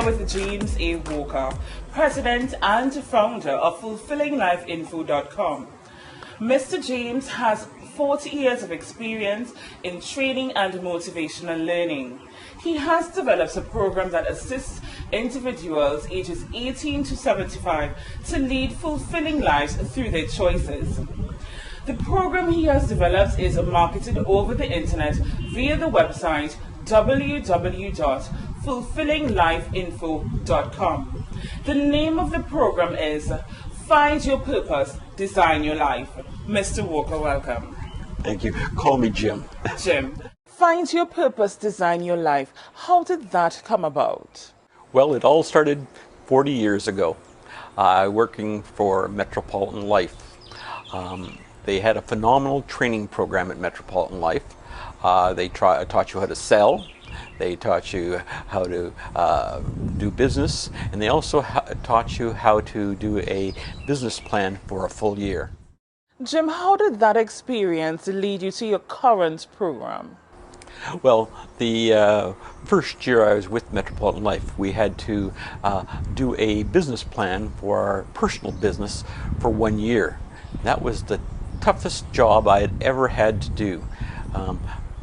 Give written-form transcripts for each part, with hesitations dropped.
with James A. Walker, President and founder of FulfillingLifeInfo.com. Mr. James has 40 years of experience in training and motivational learning. He has developed a program that assists individuals ages 18 to 75 to lead fulfilling lives through their choices. The program he has developed is marketed over the internet via the website www.fulfillinglifeinfo.com. The name of the program is Find Your Purpose, Design Your Life. Mr. Walker, welcome. Thank you. Call me Jim. Jim, Find Your Purpose, Design Your Life. How did that come about? Well, it all started 40 years ago, working for Metropolitan Life. They had a phenomenal training program at Metropolitan Life. They taught you how to sell. They taught you how to do business, and they also taught you how to do a business plan for a full year. Jim, how did that experience lead you to your current program? Well, the first year I was with Metropolitan Life, we had to do a business plan for our personal business for 1 year. That was the toughest job I had ever had to do.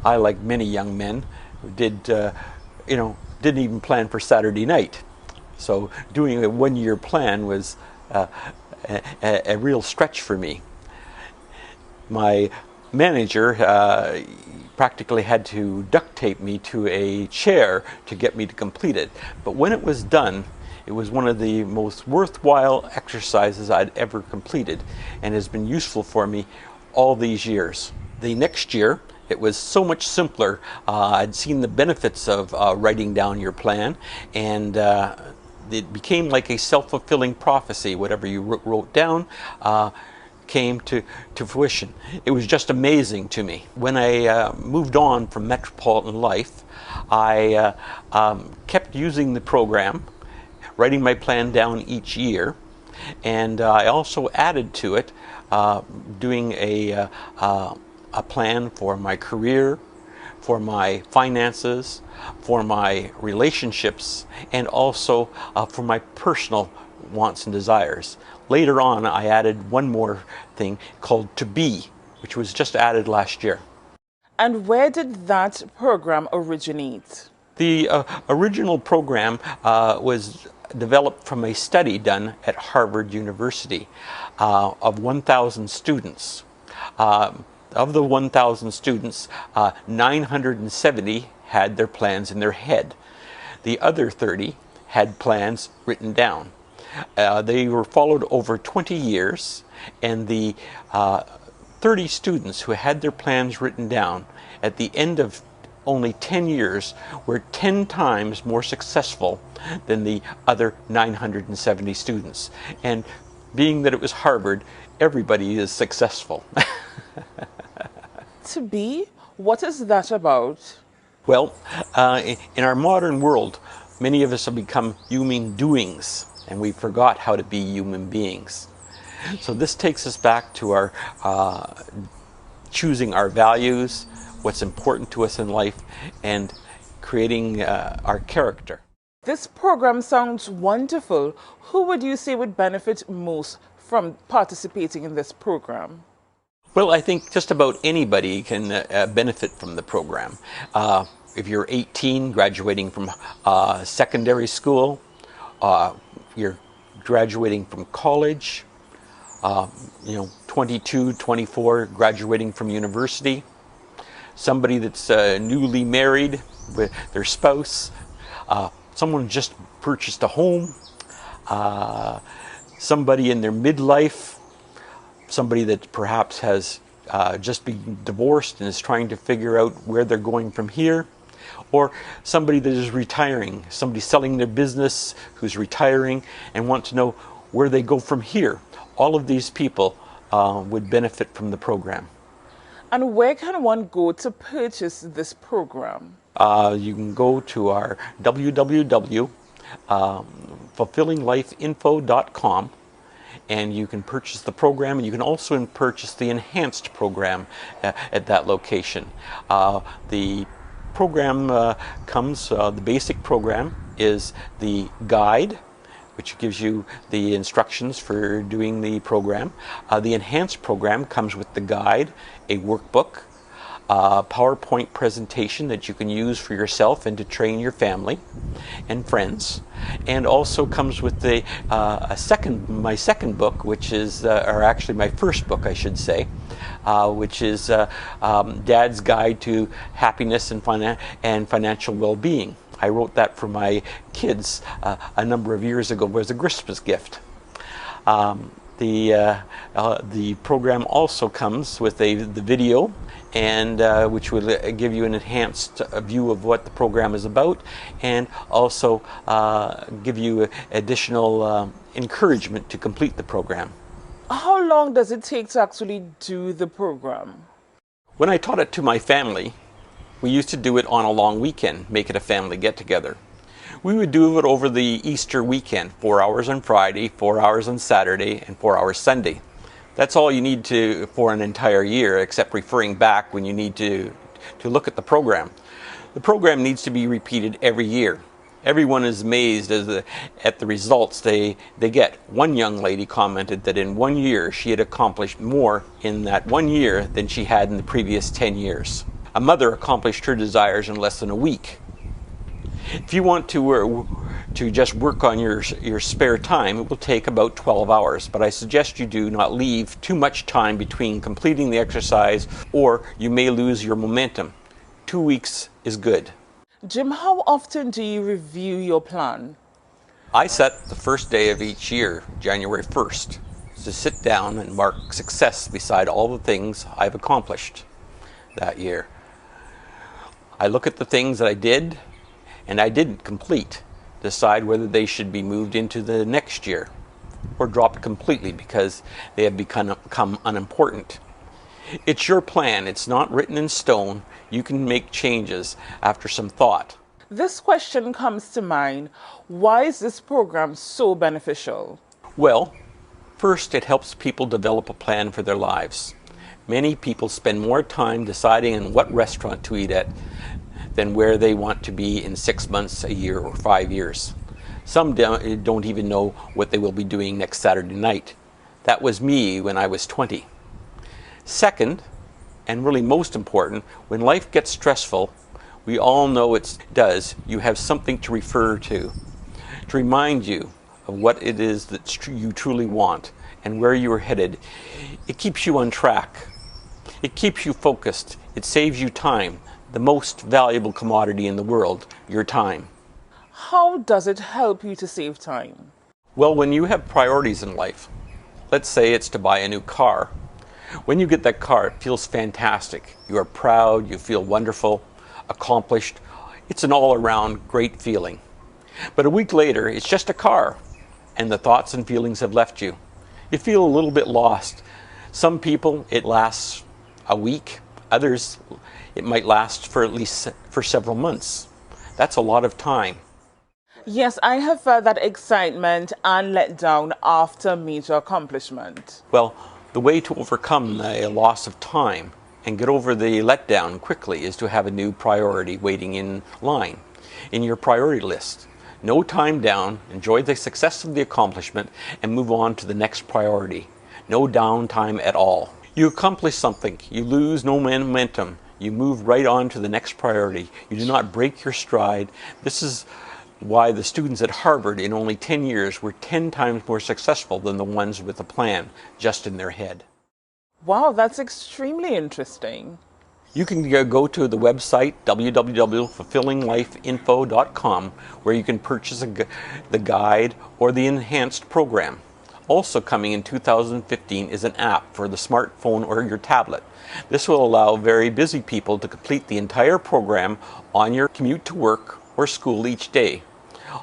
I, like many young men, didn't even plan for Saturday night. So doing a 1 year plan was a real stretch for me. My manager practically had to duct tape me to a chair to get me to complete it. But when it was done, it was one of the most worthwhile exercises I'd ever completed and has been useful for me all these years. The next year, it was so much simpler. I'd seen the benefits of writing down your plan, and it became like a self-fulfilling prophecy. Whatever you wrote down came to fruition. It was just amazing to me. When I moved on from Metropolitan Life, I kept using the program, writing my plan down each year, and I also added to it doing a plan for my career, for my finances, for my relationships, and also for my personal wants and desires. Later on, I added one more thing called To Be, which was just added last year. And where did that program originate? The original program was developed from a study done at Harvard University of 1,000 students. Of the 1,000 students, 970 had their plans in their head. The other 30 had plans written down. They were followed over 20 years, and the 30 students who had their plans written down at the end of only 10 years were 10 times more successful than the other 970 students. And being that it was Harvard, everybody is successful. To Be? What is that about? Well, in our modern world, many of us have become human doings, and we forgot how to be human beings. So this takes us back to our choosing our values, what's important to us in life, and creating our character. This program sounds wonderful. Who would you say would benefit most from participating in this program? Well, I think just about anybody can benefit from the program. If you're 18, graduating from secondary school, you're graduating from college, 22, 24, graduating from university, somebody that's newly married with their spouse, someone just purchased a home, somebody in their midlife, somebody that perhaps has just been divorced and is trying to figure out where they're going from here, or somebody that is retiring, somebody selling their business who's retiring and want to know where they go from here. All of these people would benefit from the program. And where can one go to purchase this program? You can go to our www.fulfillinglifeinfo.com, and you can purchase the program, and you can also purchase the enhanced program at that location. The program comes, the basic program is the guide, which gives you the instructions for doing the program. The enhanced program comes with the guide, a workbook, a PowerPoint presentation that you can use for yourself and to train your family and friends, and also comes with the my second book, which is, or actually my first book, I should say, which is Dad's Guide to Happiness and Financial Well-Being. I wrote that for my kids a number of years ago as a Christmas gift. The program also comes with the video, and which will give you an enhanced view of what the program is about, and also give you additional encouragement to complete the program. How long does it take to actually do the program? When I taught it to my family, we used to do it on a long weekend, make it a family get-together. We would do it over the Easter weekend, 4 hours on Friday, 4 hours on Saturday, and 4 hours Sunday. That's all you need for an entire year, except referring back when you need to look at the program. The program needs to be repeated every year. Everyone is amazed at the results they get. One young lady commented that in 1 year she had accomplished more in that 1 year than she had in the previous 10 years. A mother accomplished her desires in less than a week. If you want to just work on your spare time, it will take about 12 hours, but I suggest you do not leave too much time between completing the exercise, or you may lose your momentum. 2 weeks is good. Jim, how often do you review your plan? I set the first day of each year, January 1st, to sit down and mark success beside all the things I've accomplished that year. I look at the things that I did and I didn't complete, decide whether they should be moved into the next year or dropped completely because they have become unimportant. It's your plan. It's not written in stone. You can make changes after some thought. This question comes to mind. Why is this program so beneficial? Well, first, it helps people develop a plan for their lives. Many people spend more time deciding on what restaurant to eat at than where they want to be in 6 months, a year, or 5 years. Some don't even know what they will be doing next Saturday night. That was me when I was 20. Second, and really most important, when life gets stressful, we all know it does, you have something to refer to remind you of what it is that you truly want and where you are headed. It keeps you on track. It keeps you focused. It saves you time, the most valuable commodity in the world, your time. How does it help you to save time? Well, when you have priorities in life, let's say it's to buy a new car. When you get that car, it feels fantastic. You are proud, you feel wonderful, accomplished. It's an all-around great feeling. But a week later, it's just a car, and the thoughts and feelings have left you. You feel a little bit lost. Some people, it lasts a week. Others, it might last for several months. That's a lot of time. Yes, I have felt that excitement and letdown after major accomplishment. Well, the way to overcome the loss of time and get over the letdown quickly is to have a new priority waiting in line in your priority list. No time down, enjoy the success of the accomplishment, and move on to the next priority. No downtime at all. You accomplish something, you lose no momentum, you move right on to the next priority. You do not break your stride. This is why the students at Harvard in only 10 years were 10 times more successful than the ones with a plan just in their head. Wow, that's extremely interesting. You can go to the website www.fulfillinglifeinfo.com where you can purchase the guide or the enhanced program. Also coming in 2015 is an app for the smartphone or your tablet. This will allow very busy people to complete the entire program on your commute to work or school each day,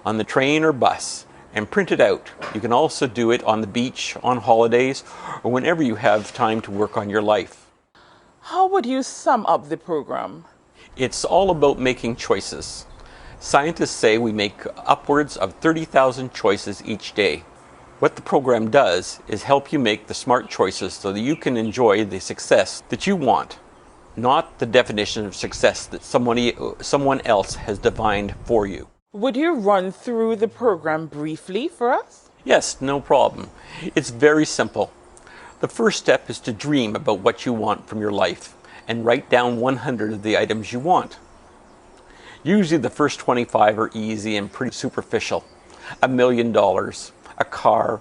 on the train or bus, and print it out. You can also do it on the beach, on holidays, or whenever you have time to work on your life. How would you sum up the program? It's all about making choices. Scientists say we make upwards of 30,000 choices each day. What the program does is help you make the smart choices so that you can enjoy the success that you want. not the definition of success that someone else has defined for you. Would you run through the program briefly for us? Yes, no problem. It's very simple. The first step is to dream about what you want from your life and write down 100 of the items you want. Usually the first 25 are easy and pretty superficial. $1 million, a car,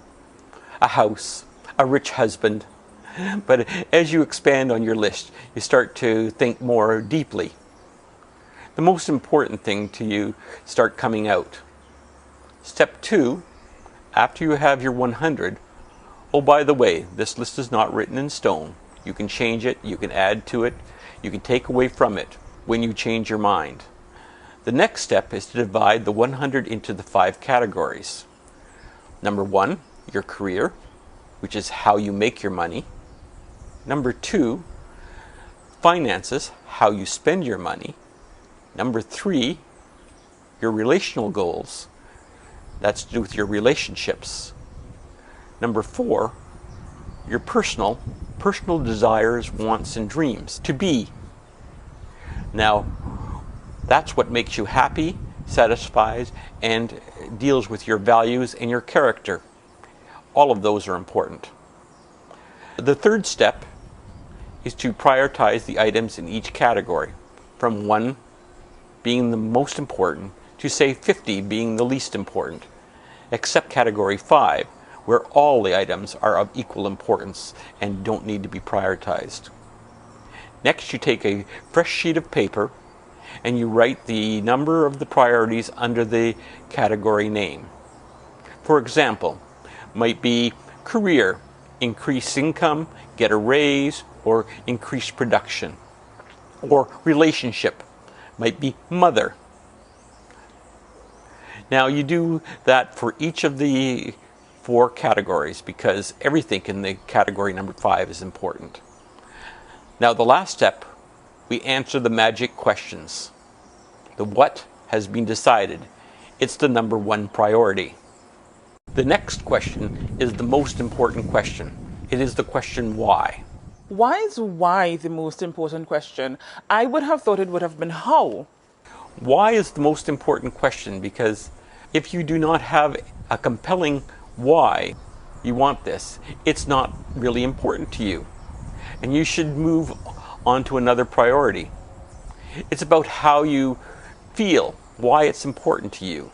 a house, a rich husband. But as you expand on your list, you start to think more deeply. The most important thing to you start coming out. Step 2, after you have your 100, oh, by the way, this list is not written in stone. You can change it, you can add to it, you can take away from it when you change your mind. The next step is to divide the 100 into the 5 categories. Number 1, your career, which is how you make your money. Number 2, finances, how you spend your money. Number 3, your relational goals. That's to do with your relationships. Number 4, your personal desires, wants, and dreams to be. Now, that's what makes you happy, satisfies, and deals with your values and your character. All of those are important. The third step is to prioritize the items in each category, from 1 being the most important to, say, 50 being the least important, except category 5, where all the items are of equal importance and don't need to be prioritized. Next, you take a fresh sheet of paper and you write the number of the priorities under the category name. For example, might be career, increase income, get a raise, or increase production. Or relationship, might be mother. Now you do that for each of the 4 categories because everything in the category number 5 is important. Now the last step, we answer the magic questions. The what has been decided. It's the number 1 priority. The next question is the most important question. It is the question why. Why is why the most important question? I would have thought it would have been how. Why is the most important question because if you do not have a compelling why you want this, it's not really important to you. And you should move on to another priority. It's about how you feel, why it's important to you.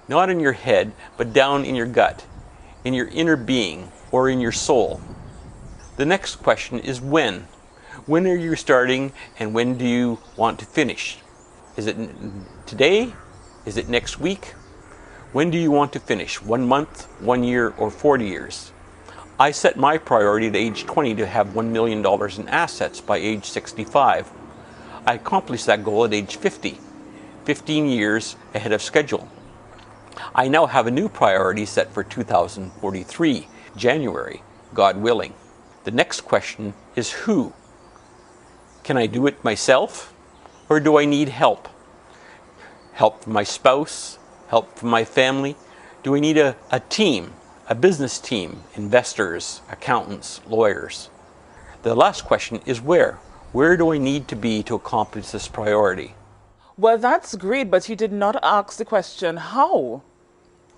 Not in your head, but down in your gut, in your inner being, or in your soul. The next question is when. When are you starting and when do you want to finish? Is it today? Is it next week? When do you want to finish? 1 month, 1 year, or 40 years? I set my priority at age 20 to have $1 million in assets by age 65. I accomplished that goal at age 50, 15 years ahead of schedule. I now have a new priority set for 2043, January, God willing. The next question is who? Can I do it myself, or do I need help? Help from my spouse? Help from my family? Do I need a team, a business team, investors, accountants, lawyers? The last question is where? Where do I need to be to accomplish this priority? Well, that's great, but you did not ask the question how.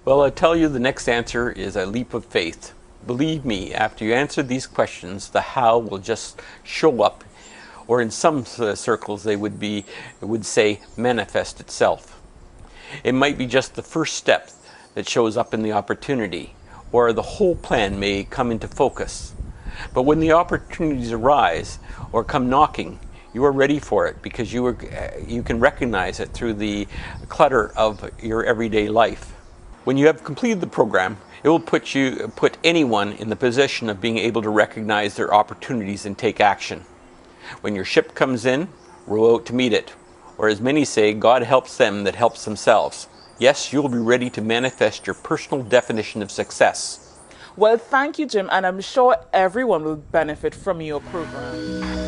Well, I tell you the next answer is a leap of faith. Believe me, after you answer these questions, the how will just show up, or in some circles they would say manifest itself. It might be just the first step that shows up in the opportunity, or the whole plan may come into focus. But when the opportunities arise or come knocking, you are ready for it because you can recognize it through the clutter of your everyday life. When you have completed the program, it will put anyone in the position of being able to recognize their opportunities and take action. When your ship comes in, row out to meet it. Or as many say, God helps them that helps themselves. Yes, you'll be ready to manifest your personal definition of success. Well, thank you, Jim, and I'm sure everyone will benefit from your program.